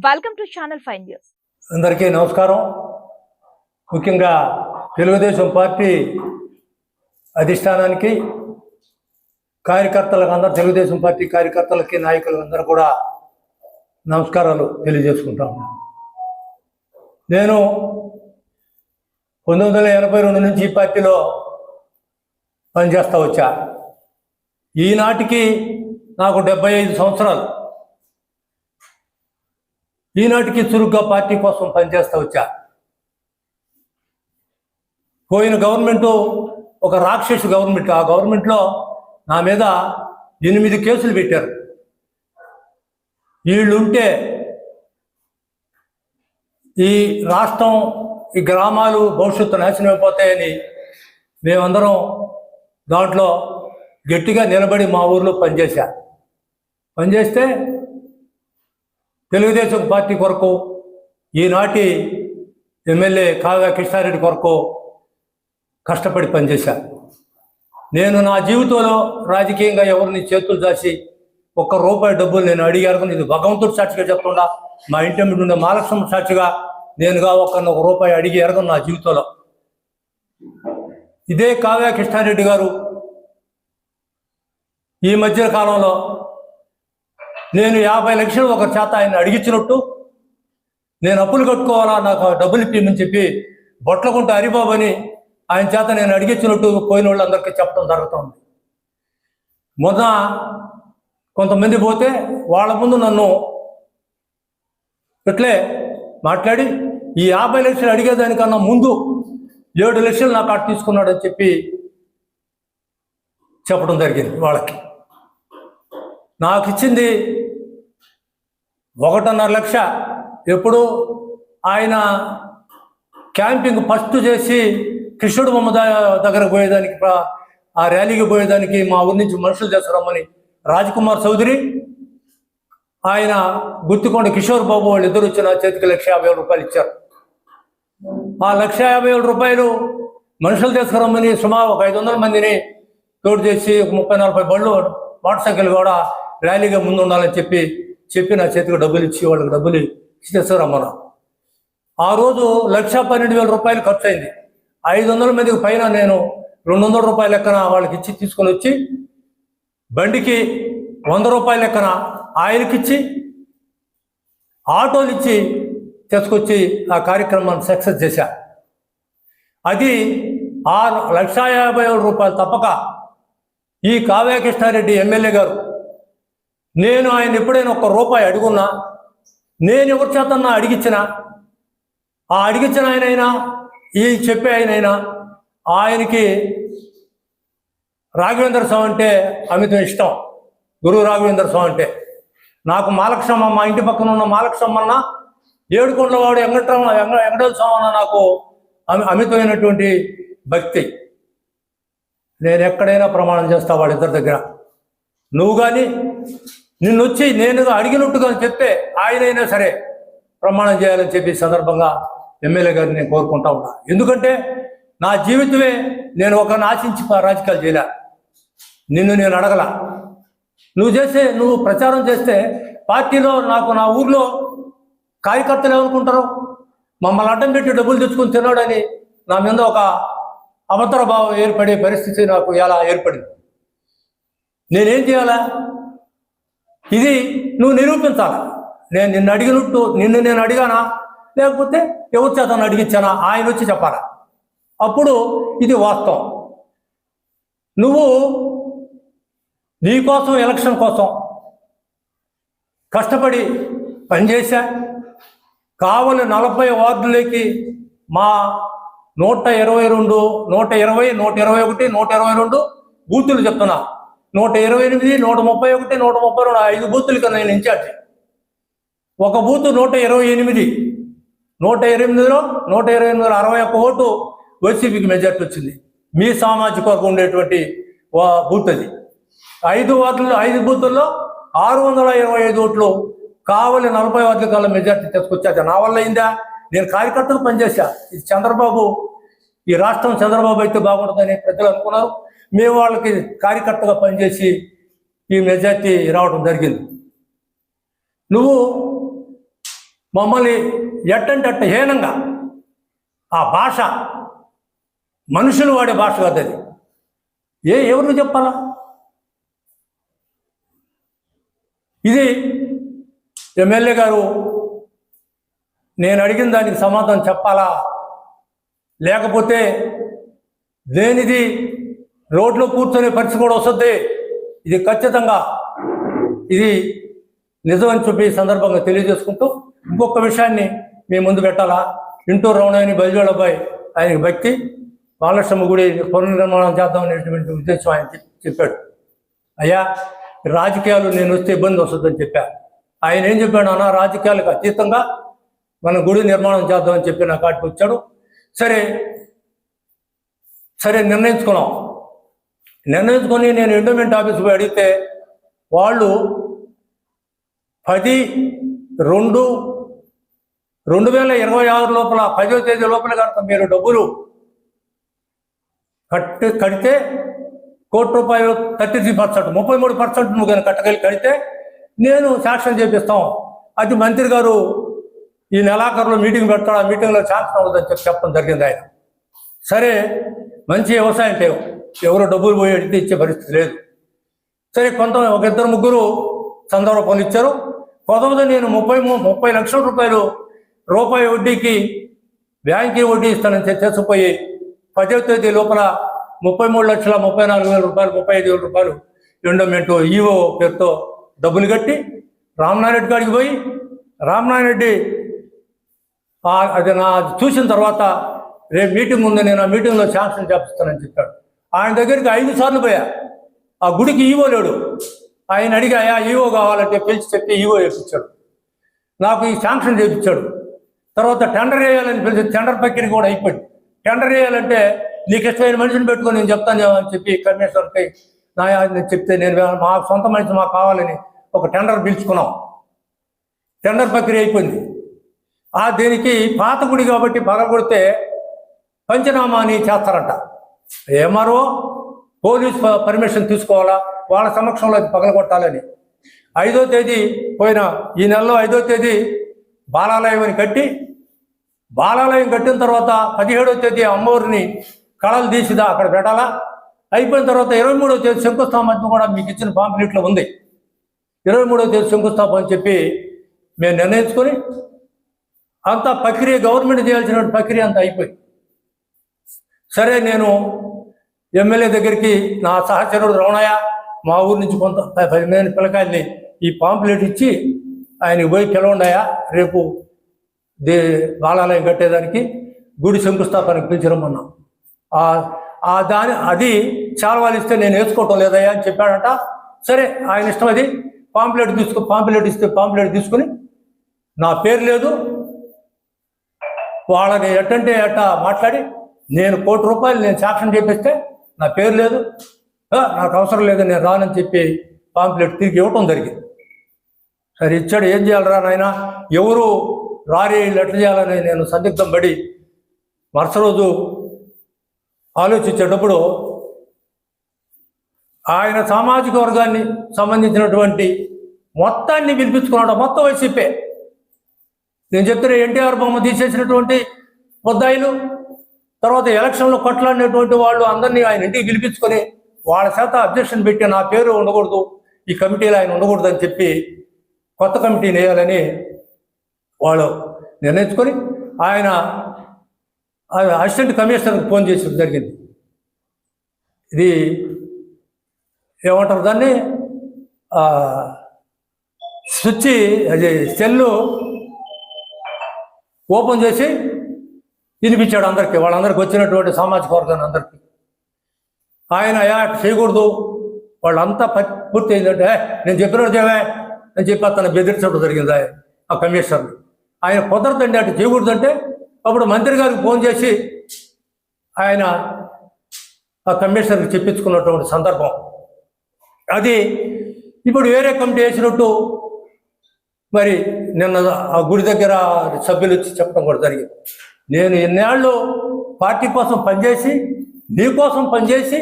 Welcome to channel 5 news. అందరికీ నమస్కారం. ముఖ్యంగా తెలుగుదేశం పార్టీ అధిష్టానానికి, కార్యకర్తలకు, అందరూ తెలుగుదేశం పార్టీ కార్యకర్తలకి, నాయకులకు అందరూ కూడా నమస్కారాలు తెలియజేసుకుంటాం. నేను 1982 నుంచి ఈ పార్టీలో పనిచేస్తూ వచ్చా. ఈనాటికి నాకు 75 సంవత్సరాలు. ఈనాటికి చురుగ్గా పార్టీ కోసం పనిచేస్తూ వచ్చా. పోయిన గవర్నమెంటు ఒక రాక్షసు గవర్నమెంట్. ఆ గవర్నమెంట్లో నా మీద 8 కేసులు పెట్టారు. వీళ్ళుంటే ఈ రాష్ట్రం, ఈ గ్రామాలు భవిష్యత్తు నాశనం అయిపోతాయని మేమందరం దాంట్లో గట్టిగా నిలబడి మా ఊర్లో పనిచేస్తే తెలుగుదేశం పార్టీ కొరకు, ఈనాటి ఎమ్మెల్యే కావ్య కృష్ణారెడ్డి కొరకు కష్టపడి పనిచేశాను. నేను నా జీవితంలో రాజకీయంగా ఎవరిని చేతులు దాచి ₹1 డబ్బులు నేను అడిగాను. ఇది భగవంతుడు సాక్షిగా చెప్తుండా, మా ఇంటి మీద ఉండే మహాలక్ష్మి సాక్షిగా నేనుగా ₹1 అడిగి ఎరగను నా జీవితంలో. ఇదే కావ్య కృష్ణారెడ్డి గారు ఈ మధ్య కాలంలో నేను 50 లక్షలు ఒక చేత ఆయన అడిగించినట్టు, నేను అప్పులు కట్టుకోవాలా, నాకు డబ్బులు ఇప్పిమని చెప్పి బొట్లకుంట హరిబాబు అని ఆయన చేత నేను అడిగించినట్టు పోయిన వాళ్ళందరికీ చెప్పడం జరుగుతుంది. మొన్న కొంతమంది పోతే వాళ్ళ ముందు నన్ను ఇట్లే మాట్లాడి ఈ 50 లక్షలు అడిగేదానికన్నా ముందు 7 లక్షలు నాకు అటు తీసుకున్నాడని చెప్పడం జరిగింది. వాళ్ళకి నాకు ఇచ్చింది 1.5 లక్ష. ఎప్పుడు ఆయన క్యాంపింగ్ ఫస్ట్ చేసి కృష్ణుడు బొమ్మ దగ్గరకు పోయేదానికి, ఆ ర్యాలీకి పోయేదానికి మా ఊరి నుంచి మనుషులు చేస్తారమ్మని రాజ్కుమార్ చౌదరి, ఆయన గుత్తికొండ కిషోర్ బాబు వాళ్ళు ఇద్దరు వచ్చిన చేతికి ₹1,50,000 ఇచ్చారు. ఆ ₹1,50,000 మనుషులు తీసుకురమ్మని సుమారు ఒక 500 మందిని తోడు చేసి 30-40 బళ్ళు, మోటార్ సైకిల్ కూడా ర్యాలీగా ముందు ఉండాలని చెప్పి నా చేతికి డబ్బులు ఇచ్చి వాళ్ళకి డబ్బులు ఇచ్చి తీసుకురమ్మన్నా. ఆ రోజు ₹1,12,000 ఖర్చు అయింది. 500 మందికి పైన నేను ₹200 లెక్కన వాళ్ళకి ఇచ్చి తీసుకొని వచ్చి, బండికి ₹100 లెక్కన ఆయనకి ఇచ్చి, ఆటోలు ఇచ్చి తీసుకొచ్చి ఆ కార్యక్రమాన్ని సక్సెస్ చేశా. అది ఆ ₹1,50,000 తప్పక ఈ కావ్య కృష్ణారెడ్డి ఎమ్మెల్యే గారు, నేను ఆయన ఎప్పుడైనా ₹1 అడుగున్నా, నేను ఎవరి చేతన్నా అడిగించిన, ఆ అడిగించిన ఆయనైనా, ఈ చెప్పే ఆయనైనా, ఆయనకి రాఘవేంద్ర స్వామి అంటే అమితం ఇష్టం. గురువు రాఘవేంద్ర స్వామి అంటే నాకు మాలక్షమ్మ, మా ఇంటి పక్కన ఉన్న మాలక్షమ్మన్న, ఏడుకొండలవాడు వెంకటేశ్వర స్వామి అన్న నాకు అమితమైనటువంటి భక్తి. నేను ఎక్కడైనా ప్రమాణం చేస్తా వాళ్ళిద్దరి దగ్గర. నువ్వు కానీ నిన్ను వచ్చి నేను అడిగినట్టుగా చెప్తే ఆయనైనా సరే ప్రమాణం చేయాలని చెప్పి సందర్భంగా ఎమ్మెల్యే గారిని నేను కోరుకుంటా ఉన్నా. ఎందుకంటే నా జీవితమే నేను ఒకరిని ఆశించి రాజకీయాలు చేయలే. నిన్ను నేను అడగల. నువ్వు ప్రచారం చేస్తే పార్టీలో నాకు, నా ఊర్లో కార్యకర్తలు ఏమనుకుంటారు, మమ్మల్ని అడ్డం పెట్టి డబ్బులు తెచ్చుకొని తిన్నాడని నా మీద ఒక అభద్ర భావం ఏర్పడే పరిస్థితి నాకు ఎలా ఏర్పడింది. నేనేం చేయాలా? ఇది నువ్వు నిరూపించాలా. నేను నిన్ను అడిగినట్టు, నేను అడిగానా, లేకపోతే ఎవరి చేత అడిగించానా, ఆయన వచ్చి చెప్పాలా. అప్పుడు ఇది వాస్తవం. నువ్వు నీకోసం, ఎలక్షన్ కోసం కష్టపడి పనిచేశా. కావలి 40 వార్డులకి మా 122, 120, 121, 122 బూతులు చెప్తున్నా. 128, 131, 132 5 బూతులకి నేను ఇన్ఛార్జి. ఒక బూత్ 128, 128లో 61 ఓటు వైసీపీకి మెజార్టీ వచ్చింది. మీ సామాజిక వర్గం ఉండేటువంటి బూత్ అది. 5 వార్డుల్లో, 5 బూతుల్లో 625 ఓట్లు కావలి 40 వార్డుల కల్లా మెజార్టీ తెచ్చుకొచ్చాక నా వల్ల అయిందా? నేను కార్యకర్తలు పనిచేశా. ఇది చంద్రబాబు, ఈ రాష్ట్రం చంద్రబాబు అయితే బాగుంటుందని ప్రజలు అనుకున్నారు. మేము వాళ్ళకి కార్యకర్తగా పనిచేసి ఈ మెజార్టీ రావడం జరిగింది. నువ్వు మమ్మల్ని ఎట్టంటే అట్ట హీనంగా, ఆ భాష మనుషులు వాడే భాష కాదు అది. ఎవరికి చెప్పాలా? ఇది ఎమ్మెల్యే గారు నేను అడిగిన దానికి సమాధానం చెప్పాలా, లేకపోతే లేనిది రోడ్లో కూర్చొని పరిస్థితి కూడా వస్తుంది. ఇది ఖచ్చితంగా ఇది నిజమని చెప్పి సందర్భంగా తెలియజేసుకుంటూ ఇంకొక విషయాన్ని మీ ముందు పెట్టాలా. ఇంటూరు రమణయ్యని బయలుదేరబాయ్ ఆయనకి భక్తి, బాలకృష్ణ గుడి పునర్నిర్మాణం చేద్దాం అనేటువంటి ఉద్దేశం ఆయన చెప్పాడు. అయ్యా రాజకీయాలు నేను వస్తే ఇబ్బంది వస్తుందని చెప్పాను. ఆయన ఏం చెప్పాడు, అన్న రాజకీయాలకు అతీతంగా మన గుడి నిర్మాణం చేద్దామని చెప్పి నా కాటికి వచ్చాడు. సరే నిర్ణయించుకొని నేను ఎండోమెంట్ ఆఫీస్ పోయి అడిగితే వాళ్ళు 10/2/2026 లోపల 10వ తేదీ లోపల కనుక మీరు డబ్బులు కడితే ₹1,00,00,000 33%, 33% నువ్వు కనుక కడితే నేను శాంక్షన్ చేపిస్తాం. అది మంత్రి గారు ఈ నెలాఖరులో మీటింగ్ పెడతాడు, ఆ మీటింగ్లో శాంక్షన్ అవ్వదని చెప్పడం జరిగింది ఆయన. సరే మంచి వ్యవసాయం లేవు, ఎవరు డబ్బులు పోయి అడిగితే ఇచ్చే పరిస్థితి లేదు. సరే ఒక ఇద్దరు ముగ్గురు సందర్భ పనులు ఇచ్చారు. కొంతమంది నేను 30 లక్షల రూపాయి వడ్డీకి బ్యాంకీ వడ్డీ ఇస్తానని చేసుకుపోయి 10వ తేదీ లోపల ₹33,34,000 ₹35,000 ఎండోమెంట్ ఈవో పేరుతో డబ్బులు కట్టి రామనారాయణ కాడికి పోయి రామనారాయణ అది చూసిన తర్వాత రేపు మీటింగ్ ఉంది, నేను ఆ మీటింగ్లో శాంక్షన్ చేపిస్తానని చెప్పాడు. ఆయన దగ్గరికి 5 సార్లు పోయా. ఆ గుడికి ఈవో లేడు. ఆయన అడిగాయా ఈవో కావాలంటే పిలిచి చెప్పి ఈవో వేయించాడు. నాకు ఈ శాంక్షన్ చేయించాడు. తర్వాత టెండర్ వేయాలని పిలిచి టెండర్ ప్రక్రియ కూడా అయిపోయింది. టెండర్ వేయాలంటే నీకు ఇష్టమైన మనిషిని పెట్టుకొని నేను చెప్తాను అని చెప్పి కమిషనర్కి చెప్తే నేను మా సొంత మనిషి మాకు కావాలని ఒక టెండర్ పిలుచుకున్నాం. టెండర్ ప్రక్రియ అయిపోయింది. దీనికి పాత గుడి కాబట్టి పగలగొడితే పంచనామా అని చేస్తారంట. ఎంఆర్ఓ పోలీస్ పర్మిషన్ తీసుకోవాలా, వాళ్ళ సమక్షంలో అది పగలగొట్టాలని. 5వ తేదీ ఈ నెలలో 5వ తేదీ బాలాలయం అని కట్టి, బాలాలయం కట్టిన తర్వాత 17వ తేదీ అమ్మవారిని కళలు తీసిదా అక్కడ పెట్టాలా. అయిపోయిన తర్వాత 23వ తేదీ శంకుస్థాపన కూడా మీకు ఇచ్చిన పాంప్లెట్లో ఉంది. 23వ తేదీ శంకుస్థాపన అని చెప్పి మేము నిర్ణయించుకొని అంతా ప్రక్రియ గవర్నమెంట్ చేయాల్సిన ప్రక్రియ అంతా అయిపోయి. సరే నేను ఎమ్మెల్యే దగ్గరికి నా సహచరుడు రమణయ్య మా ఊరి నుంచి కొంత 10 పిల్లకాయల్ని ఈ పాంప్లెట్ ఇచ్చి ఆయనకి పోయి పిలవండాయా రేపు బాలాలయం కట్టేదానికి గుడి శంకుస్థాపనకి పిలిచిరమ్మన్నాం. అది చాలవాళ్ళు ఇస్తే నేను వేసుకోవటం లేదయ్యా అని చెప్పాడట. సరే ఆయన ఇష్టం, అది పాంప్లెట్ ఇస్తే పాంప్లెట్ తీసుకుని నా పేరు లేదు, వాళ్ళని ఎట్టంటే మాట్లాడి నేను ₹1,00,00,000 నేను శాంక్షన్ చేపిస్తే నా పేరు లేదు, నాకు అవసరం లేదు, నేను రానని చెప్పి పాంప్లెట్ తిరిగి ఇవ్వటం జరిగింది. సరే ఇచ్చాడు, ఏం చేయాలరా నాయన, ఎవరు రారి ఎట్లా చేయాలని నేను సందిగ్ధం పడి మరుసటి రోజు ఆలోచించేటప్పుడు ఆయన సామాజిక వర్గాన్ని సంబంధించినటువంటి మొత్తాన్ని పిలిపించుకున్నాడు. మొత్తం వైసీపీ. నేను చెప్తున్న ఎన్టీఆర్ బొమ్మ తీసేసినటువంటి ముద్దాయిలు, తర్వాత ఎలక్షన్లో కొట్లాడినటువంటి వాళ్ళు అందరినీ ఆయన ఇంటికి పిలిపించుకొని వాళ్ళ చేత అబ్జెక్షన్ పెట్టి నా పేరు ఉండకూడదు, ఈ కమిటీలో ఆయన ఉండకూడదు అని చెప్పి కొత్త కమిటీని వేయాలని వాళ్ళు నిర్ణయించుకొని ఆయన అసిస్టెంట్ కమిషనర్కి ఫోన్ చేసడం జరిగింది. ఇది ఏమంటారు దాన్ని, స్విచ్ అది సెల్లు ఓపెన్ చేసి వినిపించాడు అందరికీ, వాళ్ళందరికీ వచ్చినటువంటి సామాజిక వర్గాన్ని అందరికీ. ఆయన చేయకూడదు, వాళ్ళంతా పూర్తి అయిందంటే నేను చెప్పినట్టు చేయవే అని చెప్పి అతను బెదిరించడం జరిగింది ఆ కమిషనర్ని. ఆయన కుదరదండి అటు చేయకూడదంటే అప్పుడు మంత్రి గారికి ఫోన్ చేసి ఆయన ఆ కమిషనర్కి చెప్పించుకున్నటువంటి సందర్భం అది. ఇప్పుడు వేరే కమిటీ వేసినట్టు మరి నిన్న ఆ గుడి దగ్గర సభ్యులు వచ్చి చెప్పడం కూడా జరిగింది. నేను ఎన్నేళ్ళు పార్టీ కోసం పనిచేసి నీ కోసం పనిచేసి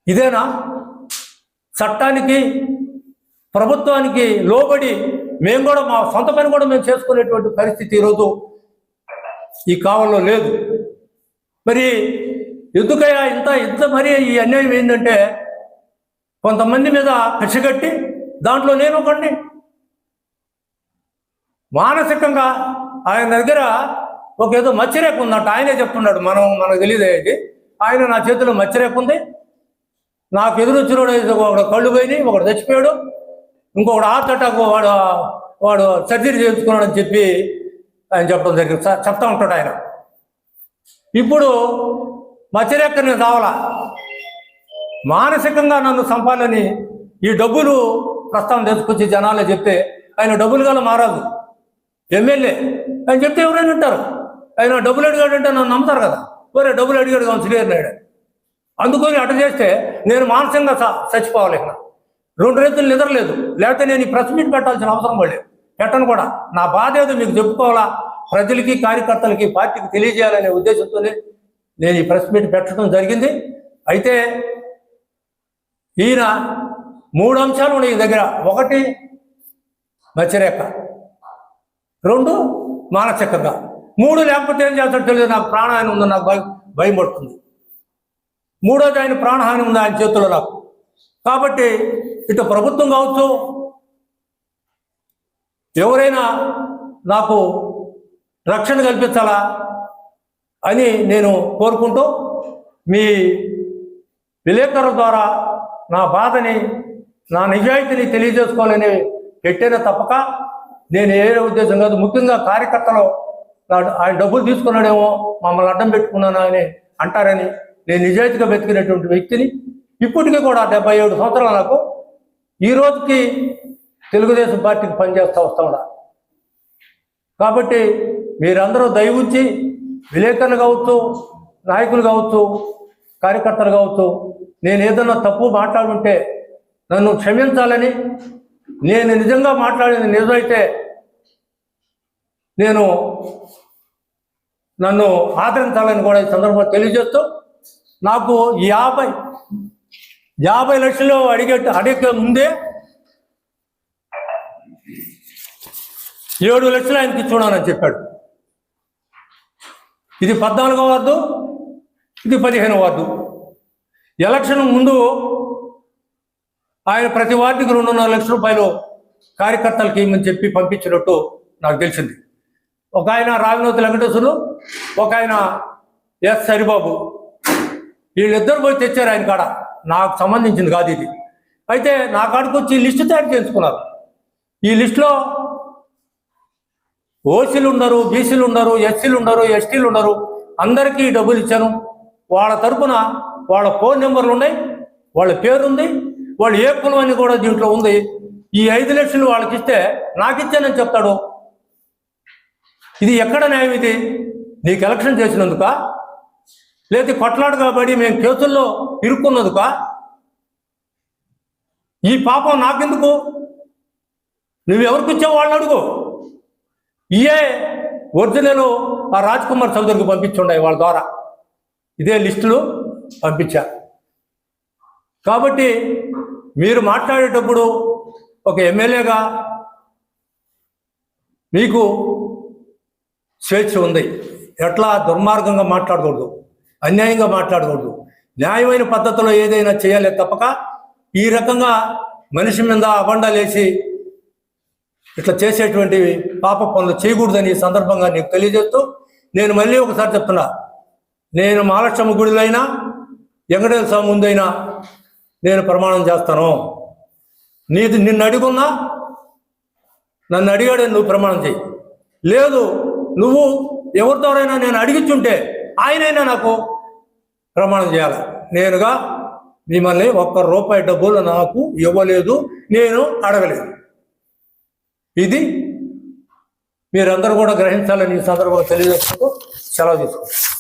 ఇదేనా చట్టానికి ప్రభుత్వానికి లోబడి మేము కూడా మా సొంత పని కూడా మేము చేసుకునేటువంటి పరిస్థితి ఈరోజు ఈ కావల్లో లేదు. మరి ఎందుకయ్యా ఇంత మరి ఈ అన్యాయం ఏంటంటే కొంతమంది మీద కక్షగట్టి దాంట్లో నేను ఒకడిని. మానసికంగా ఆయన దగ్గర ఒక ఏదో మచ్చరేఖ ఉందంట, ఆయనే చెప్తున్నాడు, మనకు తెలియదే ఇది. ఆయన నా చేతిలో మచ్చరేఖ ఉంది, నాకు ఎదురొచ్చినోడు ఒకడు కళ్ళు పోయినాయి, ఒకడు చచ్చిపోయాడు, ఇంకొకడు హార్ట్ అటాక్ వాడు సర్జరీ చేయించుకున్నాడు అని చెప్పి ఆయన చెప్పడం జరిగింది. చెప్తా ఉంటాడు ఆయన. ఇప్పుడు మచ్చరేఖ నేను రావాలా, మానసికంగా నన్ను చంపాలని ఈ డబ్బులు ప్రస్తావన తీసుకొచ్చి జనాలే చెప్తే ఆయన డబ్బులు గల మారాదు ఎమ్మెల్యే అని చెప్తే ఎవరైనా వింటారు. ఆయన డబ్బులు అడిగాడంటే నన్ను నమ్ముతారు కదా, వేరే డబ్బులు అడిగాడు కావాలి శ్రీహరి నాయుడు. అందుకొని అటు చేస్తే నేను మానసికంగా చచ్చిపోవాలి. ఇక్కడ 2 రైతులు నిద్రలేదు, లేకపోతే నేను ఈ ప్రెస్ మీట్ పెట్టాల్సిన అవసరం పడలేదు, పెట్టను కూడా. నా బాధ ఏదో మీకు చెప్పుకోవాలా, ప్రజలకి కార్యకర్తలకి పార్టీకి తెలియజేయాలనే ఉద్దేశంతోనే నేను ఈ ప్రెస్ మీట్ పెట్టడం జరిగింది. అయితే ఈయన 3 అంశాలు ఉన్నాయి ఈ దగ్గర. 1 మచ్చరేఖ, 2 మానసికంగా, 3 లేకపోతే ఏం చేస్తాడో తెలియదు. నాకు ప్రాణహాని ఉందని నాకు భయం పడుతుంది. 3వది ఆయన ప్రాణహాని ఉంది ఆయన చేతుల్లో నాకు. కాబట్టి ఇటు ప్రభుత్వం కావచ్చు, ఎవరైనా నాకు రక్షణ కల్పించాలా అని నేను కోరుకుంటూ మీ విలేకరుల ద్వారా నా బాధని, నా నిజాయితీని తెలియజేసుకోవాలని పెట్టేనే తప్పక నేను ఏ ఉద్దేశం కాదు. ముఖ్యంగా కార్యకర్తలు ఆయన డబ్బులు తీసుకున్నాడేమో, మమ్మల్ని అడ్డం పెట్టుకున్నాను అని అంటారని నేను నిజాయితీగా వెతికినటువంటి వ్యక్తిని. ఇప్పటికీ కూడా 77 సంవత్సరాలు నాకు. ఈ రోజుకి తెలుగుదేశం పార్టీకి పనిచేస్తూ వస్తా. కాబట్టి మీరందరూ దయ ఉంచి విలేకరులు కావచ్చు, నాయకులు కావచ్చు, కార్యకర్తలు కావచ్చు, నేను ఏదన్నా తప్పు మాట్లాడుంటే నన్ను క్షమించాలని, నేను నిజంగా మాట్లాడింది నిజమైతే నన్ను ఆదరించాలని కూడా ఈ సందర్భంగా తెలియజేస్తూ, నాకు 50 లక్షలు అడిగే ముందే 7 లక్షలు ఆయనకి ఇచ్చున్నానని చెప్పాడు. ఇది 14వ వార్డు, ఇది 15వ వార్డు. ఎలక్షన్ ముందు ఆయన ప్రతి వార్డుకి 2.5 లక్షల రూపాయలు కార్యకర్తలకి ఇమ్మని చెప్పి పంపించినట్టు నాకు తెలిసింది. ఒక ఆయన రావినోతి వెంకటేశ్వరులు, ఒక ఆయన ఎస్ హరిబాబు, వీళ్ళిద్దరు పోయి తెచ్చారు ఆయన కాడ. నాకు సంబంధించింది కాదు ఇది. అయితే నా కాడికి వచ్చి లిస్టు తయారు చేసుకున్నారు. ఈ లిస్టులో ఓసీలు ఉన్నారు, బీసీలు ఉన్నారు, ఎస్సీలు ఉన్నారు, ఎస్టీలు ఉన్నారు, అందరికీ డబ్బులు ఇచ్చాను. వాళ్ళ తరఫున వాళ్ళ ఫోన్ నెంబర్లు ఉన్నాయి, వాళ్ళ పేరు ఉంది, వాళ్ళు ఏ కులం అని కూడా దీంట్లో ఉంది. ఈ 5 లక్షలు వాళ్ళకి ఇస్తే నాకు ఇచ్చానని చెప్తాడు. ఇది ఎక్కడ న్యాయం? ఇది నీకు ఎలక్షన్ చేసినందుక, లేదా కొట్లాడు కాబట్టి మేము కేసుల్లో ఇరుక్కున్నందుక? ఈ పాపం నాకెందుకు? నువ్వెవరికి ఇచ్చావు వాళ్ళని అడుగు. ఇయే ఒరిజినల్ ఆ రాజ్ కుమార్ చౌదరికి పంపించుండాయి వాళ్ళ ద్వారా, ఇదే లిస్టులు పంపించారు. కాబట్టి మీరు మాట్లాడేటప్పుడు ఒక ఎమ్మెల్యేగా మీకు స్వేచ్ఛ ఉంది. ఎట్లా దుర్మార్గంగా మాట్లాడకూడదు, అన్యాయంగా మాట్లాడకూడదు, న్యాయమైన పద్ధతిలో ఏదైనా చేయాలి తప్పక ఈ రకంగా మనిషి మీద అబండాలేసి ఇట్లా చేసేటువంటి పాప పనులు చేయకూడదని ఈ సందర్భంగా నీకు తెలియజేస్తూ, నేను మళ్ళీ ఒకసారి చెప్తున్నా, నేను మహాలక్ష్మ గుడిలో అయినా వెంకటేశ్వర స్వామి ముందైనా నేను ప్రమాణం చేస్తాను. నిన్ను అడుగున్నా, నన్ను అడిగాడని నువ్వు ప్రమాణం చేయి. లేదు నువ్వు ఎవరితోనైనా నేను అడిగిచ్చుంటే ఆయనైనా నాకు ప్రమాణం చేయాలి. నేనుగా మిమ్మల్ని ₹1 డబ్బులు నాకు ఇవ్వలేదు, నేను అడగలేదు. ఇది మీరందరూ కూడా గ్రహించాలని ఈ సందర్భంగా తెలియజేస్తూ సెలవు తీసుకుంటాను.